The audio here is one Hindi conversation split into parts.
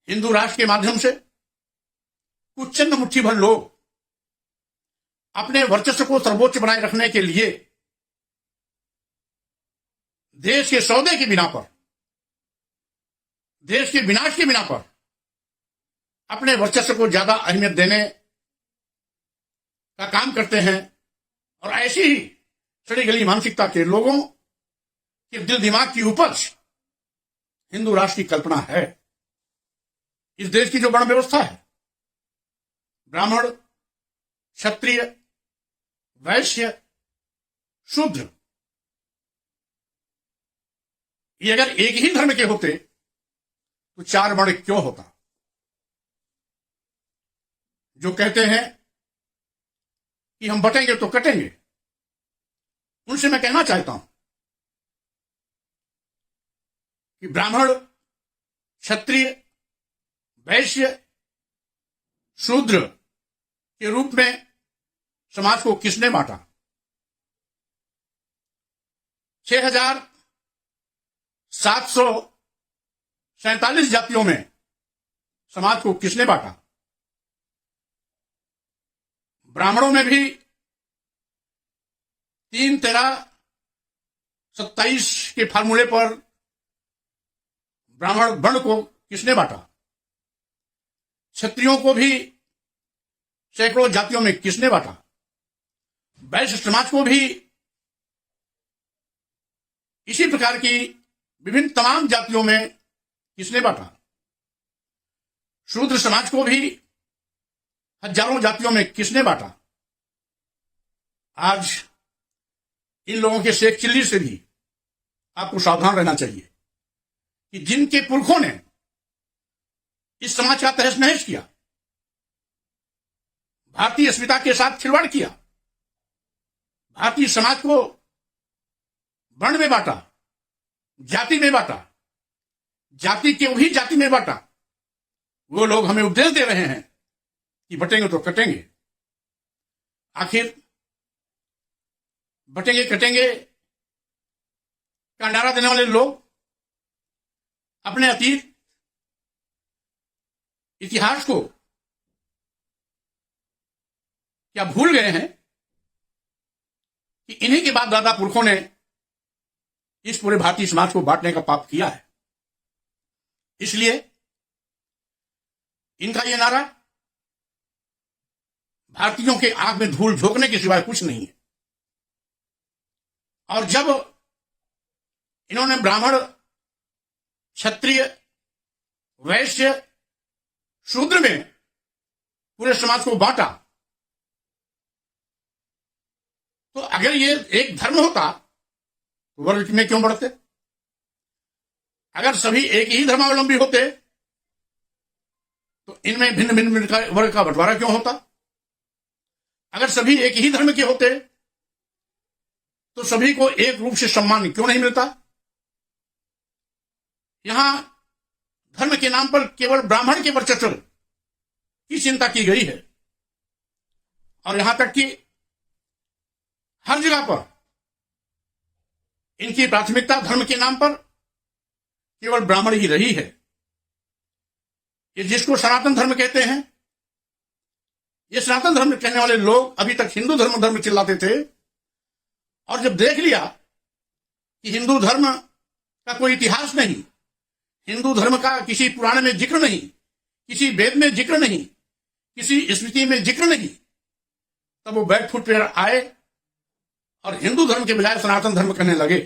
हिंदू राष्ट्र के माध्यम से कुछ चंद मुट्ठी भर लोग अपने वर्चस्व को सर्वोच्च बनाए रखने के लिए देश के सौदे के बिना पर, देश के विनाश के बिना पर अपने वर्चस्व को ज्यादा अहमियत देने का काम करते हैं। और ऐसी ही सड़ी गली मानसिकता के लोगों के दिल दिमाग की उपज हिंदू राष्ट्र की कल्पना है। इस देश की जो वर्ण व्यवस्था है, ब्राह्मण, क्षत्रिय, वैश्य, शूद्र, ये अगर एक ही धर्म के होते तो चार वर्ण क्यों होता? जो कहते हैं कि हम बटेंगे तो कटेंगे, उनसे मैं कहना चाहता हूं कि ब्राह्मण, क्षत्रिय, वैश्य, शूद्र के रूप में समाज को किसने बांटा? 6,747 जातियों में समाज को किसने बांटा? ब्राह्मणों में भी 3, 13, 27 के फार्मूले पर ब्राह्मण वर्ण को किसने बांटा? क्षत्रियों को भी सैकड़ों जातियों में किसने बांटा? वैश्य समाज को भी इसी प्रकार की विभिन्न तमाम जातियों में किसने बांटा? शूद्र समाज को भी हजारों जातियों में किसने बांटा? आज इन लोगों के शेख चिल्ली से भी आपको सावधान रहना चाहिए कि जिनके पुरखों ने इस समाज का तहस नहस किया, भारतीय अस्मिता के साथ खिलवाड़ किया, भारतीय समाज को वर्ण में बांटा, जाति में बांटा, जाति के भी जाति में बांटा, वो लोग हमें उपदेश दे रहे हैं कि बटेंगे तो कटेंगे। आखिर बटेंगे कटेंगे का नारा देने वाले लोग अपने अतीत इतिहास को क्या भूल गए हैं कि इन्हीं के बाद दादा पुरखों ने इस पूरे भारतीय समाज को बांटने का पाप किया है। इसलिए इनका यह नारा भारतीयों के आंख में धूल झोंकने के सिवाय कुछ नहीं है। और जब इन्होंने ब्राह्मण, क्षत्रिय, वैश्य, शूद्र में पूरे समाज को बांटा, तो अगर ये एक धर्म होता तो वर्ग में क्यों बढ़ते? अगर सभी एक ही धर्मावलंबी होते तो इनमें भिन्न भिन्न वर्ग का बंटवारा क्यों होता? अगर सभी एक ही धर्म के होते तो सभी को एक रूप से सम्मान क्यों नहीं मिलता? यहां धर्म के नाम पर केवल ब्राह्मण के वर्चस्व की चिंता की गई है और यहां तक कि हर जगह पर इनकी प्राथमिकता धर्म के नाम पर केवल ब्राह्मण ही रही है। ये जिसको सनातन धर्म कहते हैं, ये सनातन धर्म कहने वाले लोग अभी तक हिंदू धर्म चिल्लाते थे, और जब देख लिया कि हिंदू धर्म का कोई इतिहास नहीं, हिंदू धर्म का किसी पुराण में जिक्र नहीं, किसी वेद में जिक्र नहीं, किसी स्मृति में जिक्र नहीं, तब वो बैक फुट पर आए और हिंदू धर्म के बजाय सनातन धर्म कहने लगे।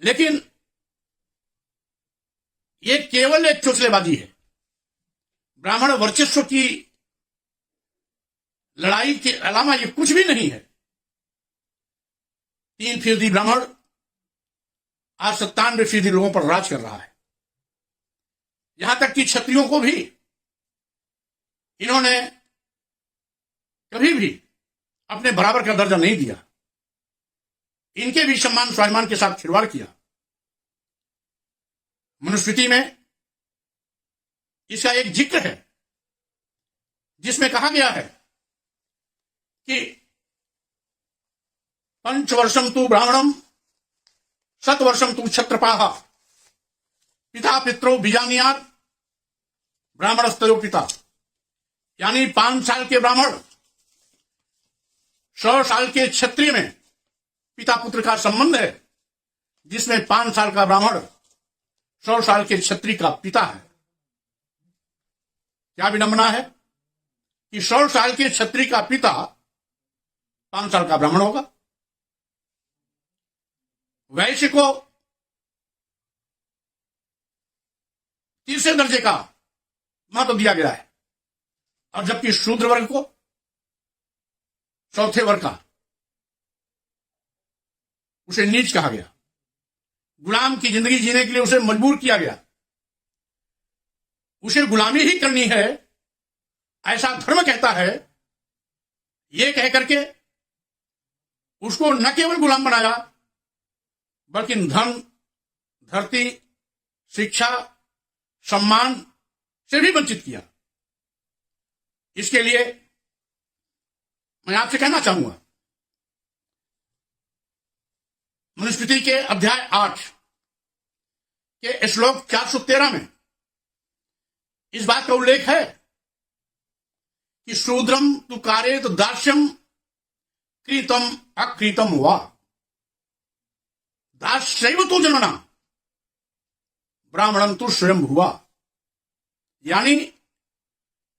लेकिन ये केवल एक चोचलेबाजी है। ब्राह्मण वर्चस्व की लड़ाई के अलावा ये कुछ भी नहीं है। 3% ब्राह्मण आज 97% लोगों पर राज कर रहा है। यहां तक कि क्षत्रियों को भी इन्होंने कभी भी अपने बराबर का दर्जा नहीं दिया। इनके भी सम्मान स्वाभिमान के साथ खिलवाड़ किया। मनुस्मृति में इसका एक जिक्र है जिसमें कहा गया है कि पंचवर्षम तु ब्राह्मणम, 100 वर्षम तु क्षत्रपाः, पिता पित्रो बीजानियात ब्राह्मणस्तयो पिता, यानी 5 साल के ब्राह्मण 100 साल के क्षत्रिय में पिता पुत्र का संबंध है, जिसमें 5 साल का ब्राह्मण 100 साल के क्षत्रिय का पिता है। क्या विडंबना है कि 100 साल के क्षत्रिय का पिता 5 साल का ब्राह्मण होगा। वैश्य को तीसरे दर्जे का महत्व दिया गया है, और जबकि शूद्र वर्ग को चौथे वर्ग का उसे नीच कहा गया। गुलाम की जिंदगी जीने के लिए उसे मजबूर किया गया। उसे गुलामी ही करनी है, ऐसा धर्म कहता है। यह कह करके उसको न केवल गुलाम बनाया, बल्कि धन, धरती, शिक्षा, सम्मान से भी वंचित किया। इसके लिए मैं आपसे कहना चाहूंगा, मनुस्मृति के अध्याय 8 के श्लोक 413 में इस बात का उल्लेख है कि शूद्रम तु कारेत दास्यम कृतम अकृतम वा दास्यैव तो जन्मना ब्राह्मणं तु स्वयं हुआ। यानी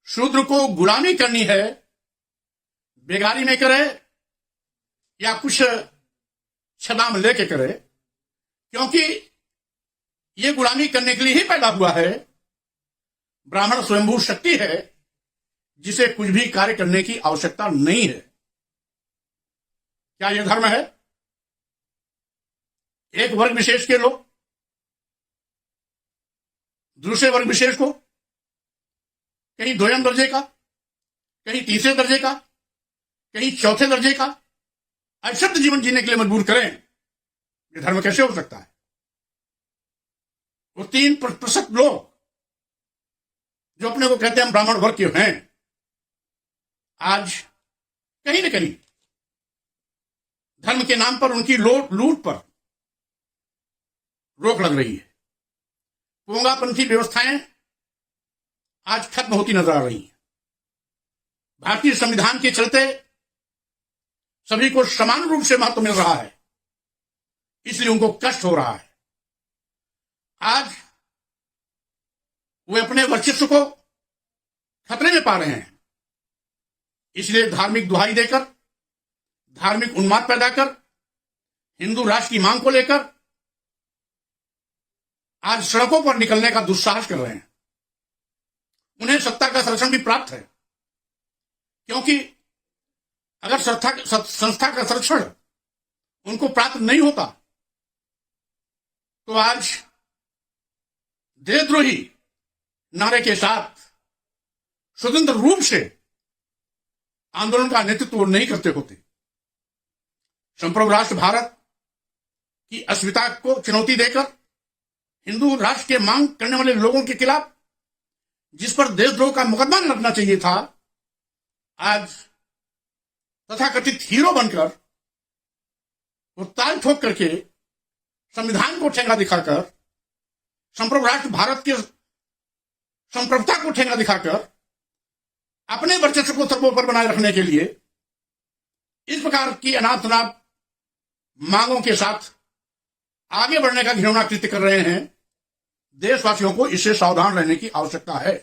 शूद्र को गुलामी करनी है, बेगारी में करे या कुछ छदाम लेके करे, क्योंकि यह गुलामी करने के लिए ही पैदा हुआ है। ब्राह्मण स्वयंभू शक्ति है, जिसे कुछ भी कार्य करने की आवश्यकता नहीं है। क्या यह धर्म है? एक वर्ग विशेष के लोग दूसरे वर्ग विशेष को कहीं 2वें दर्जे का, कहीं तीसरे दर्जे का, कहीं चौथे दर्जे का अशक्त जीवन जीने के लिए मजबूर करें, यह धर्म कैसे हो सकता है? वो 3 प्रतिशत लोग जो अपने को कहते हैं हम ब्राह्मण वर्ग के हैं, आज कहीं न कहीं धर्म के नाम पर उनकी लूट पर रोक लग रही है। पोंगापंथी व्यवस्थाएं आज खत्म होती नजर आ रही हैं। भारतीय संविधान के चलते सभी को समान रूप से महत्व मिल रहा है, इसलिए उनको कष्ट हो रहा है। आज वे अपने वर्चस्व को खतरे में पा रहे हैं, इसलिए धार्मिक दुहाई देकर, धार्मिक उन्माद पैदा कर, हिंदू राष्ट्र की मांग को लेकर आज सड़कों पर निकलने का दुस्साहस कर रहे हैं। उन्हें सत्ता का संरक्षण भी प्राप्त है, क्योंकि अगर संस्था का संरक्षण उनको प्राप्त नहीं होता तो आज देशद्रोही नारे के साथ स्वतंत्र रूप से आंदोलन का नेतृत्व नहीं करते होते। संप्रभु राष्ट्र भारत की अस्मिता को चुनौती देकर हिंदू राष्ट्र के मांग करने वाले लोगों के खिलाफ जिस पर देशद्रोह का मुकदमा लगना चाहिए था, आज तथाकथित हीरो बनकर वो ताल ठोक करके संविधान को ठेंगा दिखाकर, संप्रभु राष्ट्र भारत के संप्रभुता को ठेंगा दिखाकर अपने वर्चस्व को सर्वोपरि बनाए रखने के लिए इस प्रकार की अनाथ मांगों के साथ आगे बढ़ने का घिनौना कृत्य कर रहे हैं। देशवासियों को इससे सावधान रहने की आवश्यकता है।